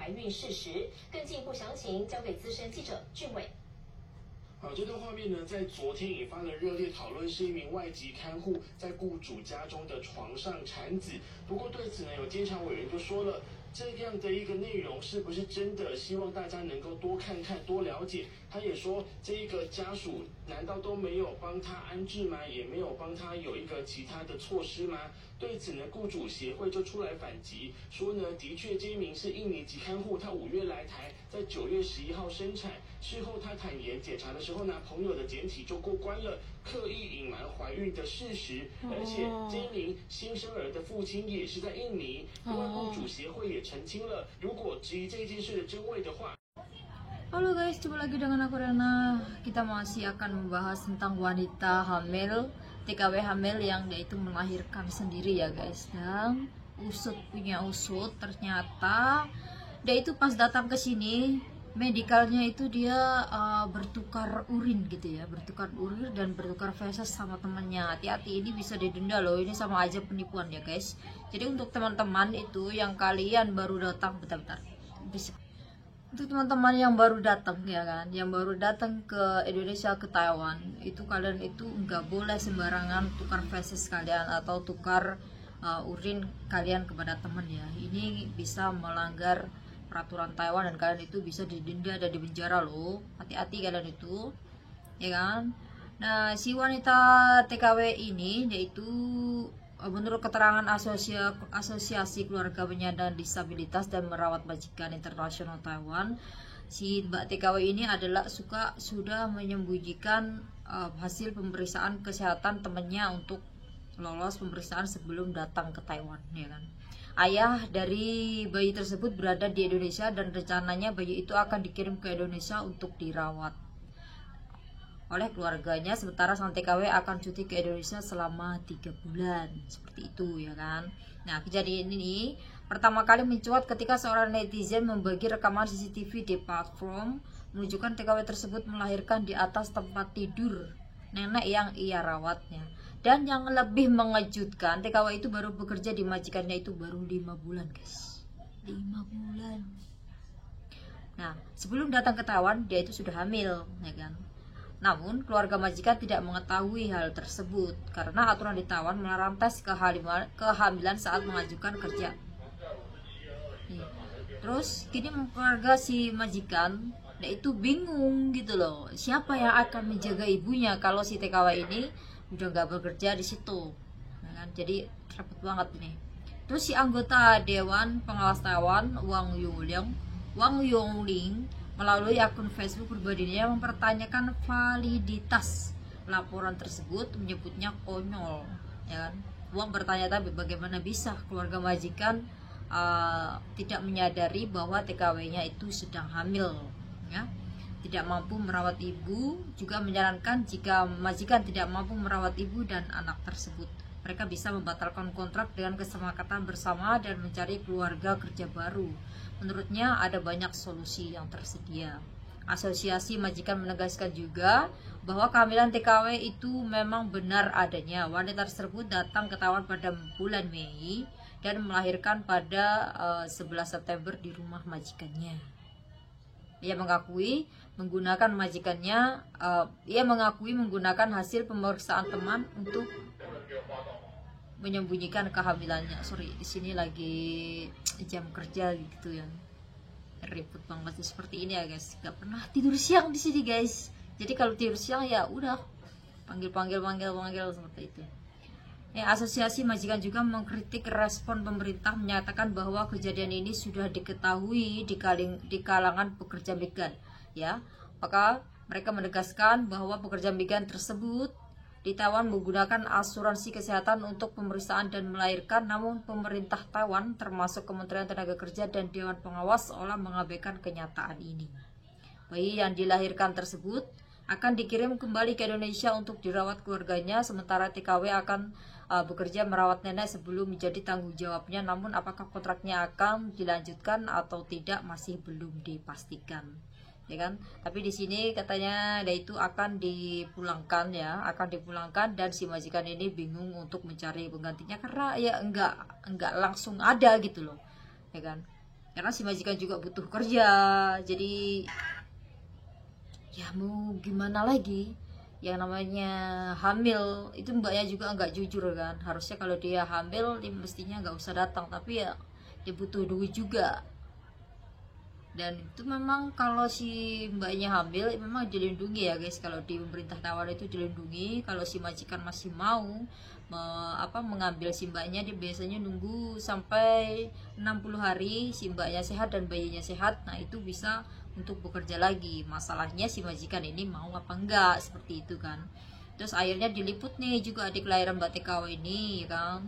怀孕事实。更进一步详情交给资深记者俊伟。好，这段画面呢，在昨天引发了热烈讨论，是一名外籍看护在雇主家中的床上产子。不过对此呢，有监察委员就说了，这样的一个内容是不是真的？希望大家能够多看看、多了解。他也说，这一个家属难道都没有帮他安置吗？也没有帮他有一个其他的措施吗？对此呢，雇主协会就出来反击，说呢，的确这一名是印尼籍看护，他5月来台，在9月11号生产。事后他坦言，检查的时候呢，朋友的检体就过关了，刻意隐瞒怀孕的事实，而且这一名新生儿的父亲也是在印尼。另外，雇主协会也澄清了，如果质疑这件事的真伪的话。Halo guys, jumpa lagi dengan aku Rena. Kita masih akan membahas tentang wanita hamil, TKW hamil yang dia itu melahirkan sendiri ya guys. Dan punya usut ternyata dia itu pas datang ke sini medikalnya itu dia bertukar urin gitu ya, bertukar urin dan bertukar feses sama temannya. Hati-hati, ini bisa didenda loh, ini sama aja penipuan ya guys. Jadi untuk teman-teman itu yang kalian baru datang, bentar-bentar bisa. Untuk teman-teman yang baru datang ya kan, yang baru datang ke Indonesia, ke Taiwan, itu kalian itu nggak boleh sembarangan tukar feses kalian atau tukar urin kalian kepada teman ya. Ini bisa melanggar peraturan Taiwan dan kalian itu bisa didenda dan dipenjara loh. Hati-hati kalian itu ya kan. Nah, si wanita TKW ini yaitu menurut keterangan Asosiasi Keluarga Penyandang Disabilitas dan Merawat Majikan Internasional Taiwan, si Mbak TKW ini adalah sudah menyembunyikan hasil pemeriksaan kesehatan temannya untuk lolos pemeriksaan sebelum datang ke Taiwan ya kan. Ayah dari bayi tersebut berada di Indonesia dan rencananya bayi itu akan dikirim ke Indonesia untuk dirawat oleh keluarganya, sementara sang TKW akan cuti ke Indonesia selama 3 bulan seperti itu ya kan. Nah, kejadian ini pertama kali mencuat ketika seorang netizen membagi rekaman CCTV di platform menunjukkan TKW tersebut melahirkan di atas tempat tidur nenek yang ia rawatnya. Dan yang lebih mengejutkan, TKW itu baru bekerja di majikannya itu baru 5 bulan guys, 5 bulan. Nah, sebelum datang ke Taiwan dia itu sudah hamil ya kan. Namun, keluarga majikan tidak mengetahui hal tersebut karena aturan di Taiwan melarang tes kehamilan saat mengajukan kerja. Terus, kini keluarga si majikan yaitu bingung gitu loh, siapa yang akan menjaga ibunya kalau si TKW ini udah gak bekerja di situ. Nah, kan? Jadi repot banget ini. Terus si anggota Dewan Pengawas Taiwan Wang Yongling melalui akun Facebook pribadinya mempertanyakan validitas laporan tersebut, menyebutnya konyol ya kan. Wang bertanya tapi bagaimana bisa keluarga majikan tidak menyadari bahwa TKW-nya itu sedang hamil ya, tidak mampu merawat ibu. Juga menyarankan jika majikan tidak mampu merawat ibu dan anak tersebut, mereka bisa membatalkan kontrak dengan kesepakatan bersama dan mencari keluarga kerja baru. Menurutnya ada banyak solusi yang tersedia. Asosiasi Majikan menegaskan juga bahwa kehamilan TKW itu memang benar adanya. Wanita tersebut datang ke Taiwan pada bulan Mei dan melahirkan pada 11 September di rumah majikannya. Ia mengakui menggunakan hasil pemeriksaan teman untuk menyembunyikan kehamilannya. Sorry, di sini lagi jam kerja gitu ya, ribut banget seperti ini ya guys. Gak pernah tidur siang di sini guys. Jadi kalau tidur siang ya udah panggil seperti itu. Asosiasi Majikan juga mengkritik respon pemerintah, menyatakan bahwa kejadian ini sudah diketahui di kalangan pekerja migran ya. Maka mereka menegaskan bahwa pekerja migran tersebut di Taiwan menggunakan asuransi kesehatan untuk pemeriksaan dan melahirkan, namun pemerintah Taiwan termasuk Kementerian Tenaga Kerja dan Dewan Pengawas seolah mengabaikan kenyataan ini. Bayi yang dilahirkan tersebut akan dikirim kembali ke Indonesia untuk dirawat keluarganya, sementara TKW akan bekerja merawat nenek sebelum menjadi tanggung jawabnya. Namun apakah kontraknya akan dilanjutkan atau tidak masih belum dipastikan. Ya kan, tapi di sini katanya dia itu akan dipulangkan ya, dan si majikan ini bingung untuk mencari penggantinya karena ya enggak langsung ada gitu loh ya kan. karena si majikan juga butuh kerja. Jadi ya mau gimana lagi, yang namanya hamil itu mbaknya juga nggak jujur kan. Harusnya kalau dia hamil dia mestinya nggak usah datang, tapi ya dia butuh duit juga. Dan itu memang kalau si mbaknya hamil memang dilindungi ya guys, kalau di pemerintah tawar itu dilindungi. Kalau si majikan masih mau mengambil si mbaknya, dia biasanya nunggu sampai 60 hari si mbaknya sehat dan bayinya sehat, nah itu bisa untuk bekerja lagi. Masalahnya si majikan ini mau apa enggak, seperti itu kan. Terus akhirnya diliput nih juga adik kelahiran Mbak TKW ini kan.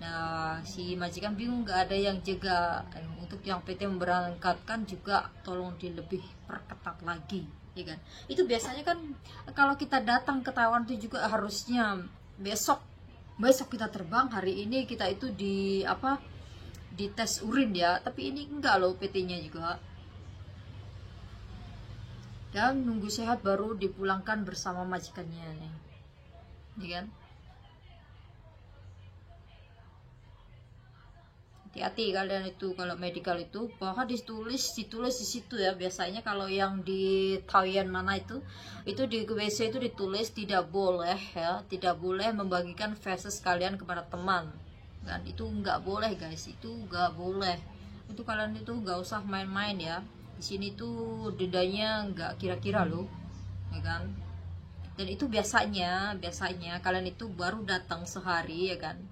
Nah si majikan bingung, nggak ada yang jaga. Untuk yang PT memberangkatkan juga tolong dilebih perketat lagi ya kan. Itu biasanya kan kalau kita datang ke Taiwan itu juga harusnya besok kita terbang, hari ini kita itu di tes urin ya, tapi ini enggak loh PT-nya juga. Dan nunggu sehat baru dipulangkan bersama majikannya nih, ya kan. Hati-hati kalian itu kalau medical itu, bahwa ditulis di situ ya. Biasanya kalau yang di Taiwan mana itu di WC itu ditulis tidak boleh ya, tidak boleh membagikan feses kalian kepada teman. Dan itu nggak boleh guys, itu nggak boleh. Itu kalian itu nggak usah main-main ya. Di sini tuh dendanya nggak kira-kira loh, ya kan. Dan itu biasanya kalian itu baru datang sehari ya kan.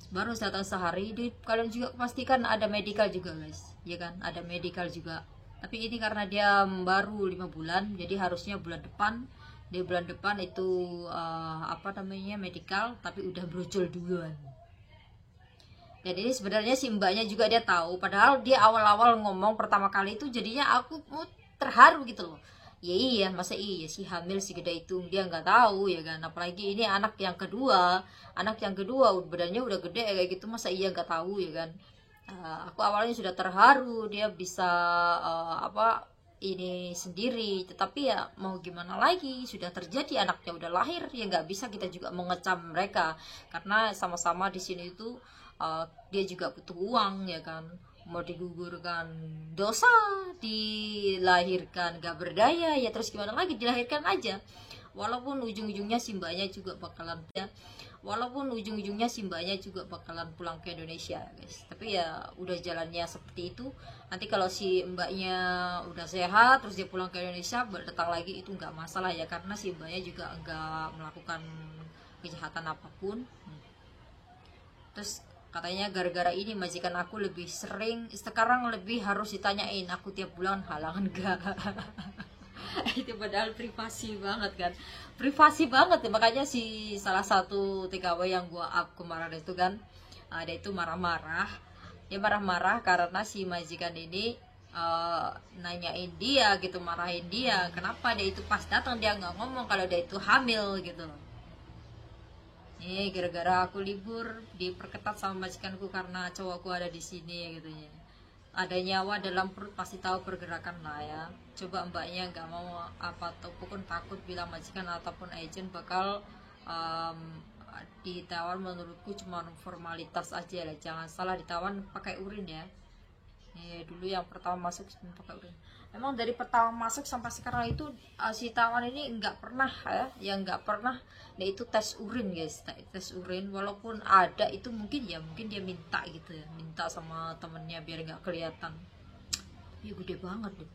Baru datang sehari, kalian juga pastikan ada medical juga guys, ya kan, ada medical juga. Tapi ini karena dia baru 5 bulan, jadi harusnya bulan depan itu medical, tapi udah brojol duluan. Dan ini sebenarnya si mbaknya juga dia tahu, padahal dia awal-awal ngomong pertama kali itu jadinya aku terharu gitu loh. Ya iya, masa iya sih hamil si gede itu, dia nggak tahu ya kan. Apalagi ini anak yang kedua badannya udah gede kayak gitu, masa iya nggak tahu ya kan. Aku awalnya sudah terharu dia bisa ini sendiri, tetapi ya mau gimana lagi, sudah terjadi, anaknya udah lahir, ya nggak bisa kita juga mengecam mereka, karena sama-sama di sini itu dia juga butuh uang ya kan. Mau digugurkan dosa, dilahirkan gak berdaya, ya terus gimana lagi, dilahirkan aja. Walaupun ujung-ujungnya si mbaknya juga bakalan pulang ke Indonesia guys. Tapi ya udah jalannya seperti itu. Nanti kalau si mbaknya udah sehat terus dia pulang ke Indonesia datang lagi, itu nggak masalah ya, karena si mbaknya juga nggak melakukan kejahatan apapun. Terus katanya gara-gara ini majikan aku lebih sering, sekarang lebih harus ditanyain aku tiap bulan halangan gak. Itu padahal privasi banget kan, ya. Makanya si salah satu TKW yang gua up kemarin itu kan, dia itu marah-marah karena si majikan ini nanyain dia gitu, marahin dia, kenapa dia itu pas datang dia nggak ngomong kalau dia itu hamil gitu. Gara-gara aku libur diperketat sama majikanku karena cowokku ada di sini katanya. Ada nyawa dalam perut pasti tahu pergerakan lah ya. Coba mbaknya nggak mau ataupun takut bilang majikan ataupun agent bakal ditawan. Menurutku cuma formalitas aja lah, jangan salah ditawan pakai urin ya. Dulu yang pertama masuk pakai urin. Emang dari pertama masuk sampai sekarang itu si Tawan ini nggak pernah nggak pernah dia itu tes urin guys, tes urin. Walaupun ada itu mungkin dia minta gitu ya, minta sama temennya biar nggak kelihatan. Ya gede banget deh.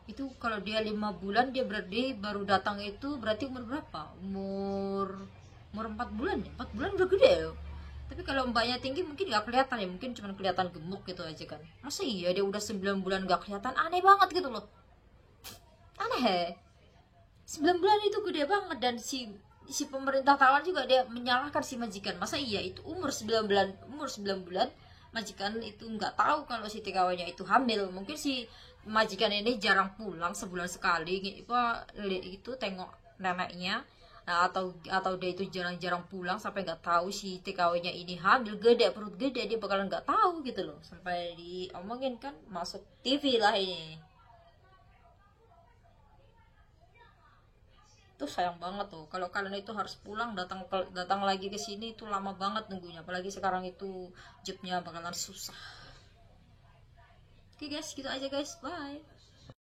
Itu kalau dia 5 bulan dia berarti baru datang itu berarti umur berapa? Umur 4 bulan ya, 4 bulan udah gede ya. Tapi kalau mbaknya tinggi mungkin gak kelihatan ya, mungkin cuma kelihatan gemuk gitu aja kan. Masa iya dia udah 9 bulan gak kelihatan, aneh banget gitu loh. Aneh. 9 bulan itu gede banget. Dan si pemerintah Taiwan juga dia menyalahkan si majikan. Masa iya itu umur 9 bulan majikan itu nggak tahu kalau si TKW-nya itu hamil. Mungkin si majikan ini jarang pulang, sebulan sekali itu tengok neneknya. Nah, atau dia itu jarang-jarang pulang sampai nggak tahu si TKW-nya ini hamil, perut gede, dia bakalan nggak tahu gitu loh, sampai diomongin kan masuk TV lah ini. Tuh sayang banget tuh kalau kalian itu harus pulang datang lagi ke sini, itu lama banget nunggunya, apalagi sekarang itu jobnya bakalan susah. Oke guys, gitu aja guys, bye.